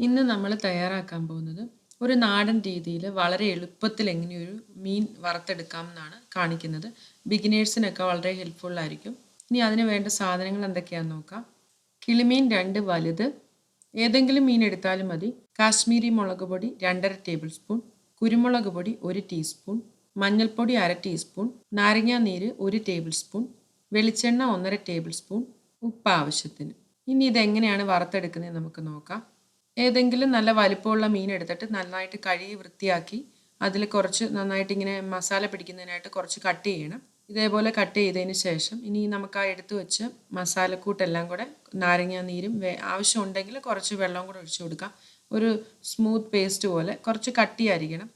ഇന്ന് നമ്മൾ തയ്യാറാക്കാൻ പോകുന്നത് ഒരു നാടൻ രീതിയിൽ വളരെ എളുപ്പത്തിൽ എങ്ങനെയൊരു മീൻ വറുത്തെടുക്കാം എന്നാണ് കാണിക്കുന്നത്. ബിഗിനേഴ്സിനൊക്കെ വളരെ ഹെൽപ്ഫുൾ ആയിരിക്കും. ഇനി അതിന് വേണ്ട സാധനങ്ങൾ എന്തൊക്കെയാണെന്ന് നോക്കാം. കിളിമീൻ 2 വലുത്, ഏതെങ്കിലും മീൻ എടുത്താലും മതി. കാശ്മീരി മുളക് പൊടി 2.5 ടേബിൾ സ്പൂൺ, കുരുമുളക് പൊടി 1 ടീസ്പൂൺ, മഞ്ഞൾപ്പൊടി 1/2 ടീസ്പൂൺ, നാരങ്ങാനീര് 1 ടേബിൾ സ്പൂൺ, വെളിച്ചെണ്ണ 1.5 ടേബിൾ സ്പൂൺ, ഉപ്പ് ആവശ്യത്തിന്. ഇനി ഇതെങ്ങനെയാണ് വറുത്തെടുക്കുന്നത് നമുക്ക് നോക്കാം. ഏതെങ്കിലും നല്ല വലിപ്പമുള്ള മീൻ എടുത്തിട്ട് നന്നായിട്ട് കഴുകി വൃത്തിയാക്കി അതിൽ കുറച്ച് നന്നായിട്ട് ഇങ്ങനെ മസാല പിടിക്കുന്നതിനായിട്ട് കുറച്ച് കട്ട് ചെയ്യണം. ഇതേപോലെ കട്ട് ചെയ്തതിന് ശേഷം ഇനി നമുക്ക് ആ എടുത്തു വെച്ച് മസാലക്കൂട്ടെല്ലാം കൂടെ നാരങ്ങാനീരും ആവശ്യമുണ്ടെങ്കിൽ കുറച്ച് വെള്ളം കൂടെ ഒഴിച്ചു കൊടുക്കാം. ഒരു സ്മൂത്ത് പേസ്റ്റ് പോലെ കുറച്ച് കട്ടിയായിരിക്കണം,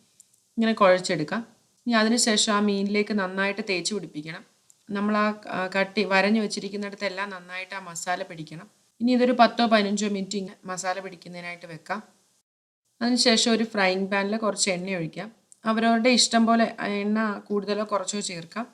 ഇങ്ങനെ കുഴച്ചെടുക്കാം. ഇനി അതിനുശേഷം ആ മീനിലേക്ക് നന്നായിട്ട് തേച്ച് പിടിപ്പിക്കണം. നമ്മൾ ആ വരഞ്ഞു വെച്ചിരിക്കുന്നിടത്തെല്ലാം നന്നായിട്ട് ആ മസാല പിടിക്കണം. ഇനി ഇതൊരു 10-15 മിനിറ്റ് ഇങ്ങനെ മസാല പിടിക്കുന്നതിനായിട്ട് വെക്കാം. അതിനുശേഷം ഒരു ഫ്രൈയിങ് പാനിൽ കുറച്ച് എണ്ണ ഒഴിക്കാം. അവരവരുടെ ഇഷ്ടം പോലെ എണ്ണ കൂടുതലോ കുറച്ചോ ചേർക്കാം.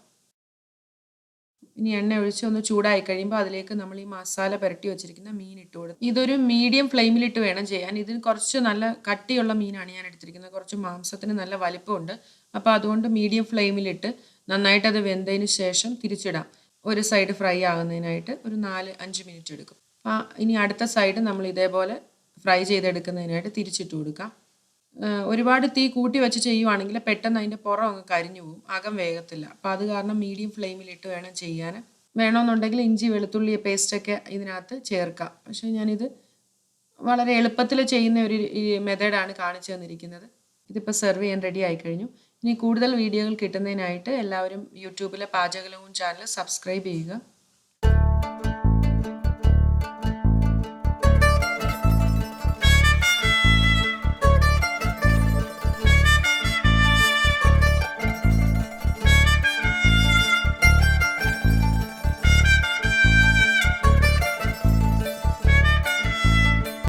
ഇനി എണ്ണ ഒഴിച്ച് ഒന്ന് ചൂടായി കഴിയുമ്പോൾ അതിലേക്ക് നമ്മൾ ഈ മസാല പുരട്ടി വെച്ചിരിക്കുന്ന മീൻ ഇട്ട് കൊടുക്കും. ഇതൊരു മീഡിയം ഫ്ലെയിമിലിട്ട് വേണം ചെയ്യാൻ. ഇതിന് കുറച്ച് നല്ല കട്ടിയുള്ള മീനാണ് ഞാൻ എടുത്തിരിക്കുന്നത്. കുറച്ച് മാംസത്തിന് നല്ല വലിപ്പമുണ്ട്. അപ്പോൾ അതുകൊണ്ട് മീഡിയം ഫ്ലെയിമിലിട്ട് നന്നായിട്ട് അത് വെന്തതിന് ശേഷം തിരിച്ചിടാം. ഒരു സൈഡ് ഫ്രൈ ആകുന്നതിനായിട്ട് ഒരു 4-5 മിനിറ്റ് എടുക്കും. ഇനി അടുത്ത സൈഡ് നമ്മൾ ഇതേപോലെ ഫ്രൈ ചെയ്തെടുക്കുന്നതിനായിട്ട് തിരിച്ചിട്ട് കൊടുക്കാം. ഒരുപാട് തീ കൂട്ടി വെച്ച് ചെയ്യുവാണെങ്കിൽ പെട്ടെന്ന് അതിൻ്റെ പുറം അങ്ങ് കരിഞ്ഞു പോകും, അകം വേഗത്തില്ല. അപ്പോൾ അത് കാരണം മീഡിയം ഫ്ലെയിമിലിട്ട് വേണം ചെയ്യാൻ. വേണമെന്നുണ്ടെങ്കിൽ ഇഞ്ചി വെളുത്തുള്ളി പേസ്റ്റൊക്കെ ഇതിനകത്ത് ചേർക്കാം. പക്ഷേ ഞാനിത് വളരെ എളുപ്പത്തിൽ ചെയ്യുന്ന ഒരു മെത്തേഡാണ് കാണിച്ചു തന്നിരിക്കുന്നത്. ഇതിപ്പോൾ സെർവ് ചെയ്യാൻ റെഡി ആയിക്കഴിഞ്ഞു. ഇനി കൂടുതൽ വീഡിയോകൾ കിട്ടുന്നതിനായിട്ട് എല്ലാവരും യൂട്യൂബിലെ പാചകലോകം ചാനൽ സബ്സ്ക്രൈബ് ചെയ്യുക.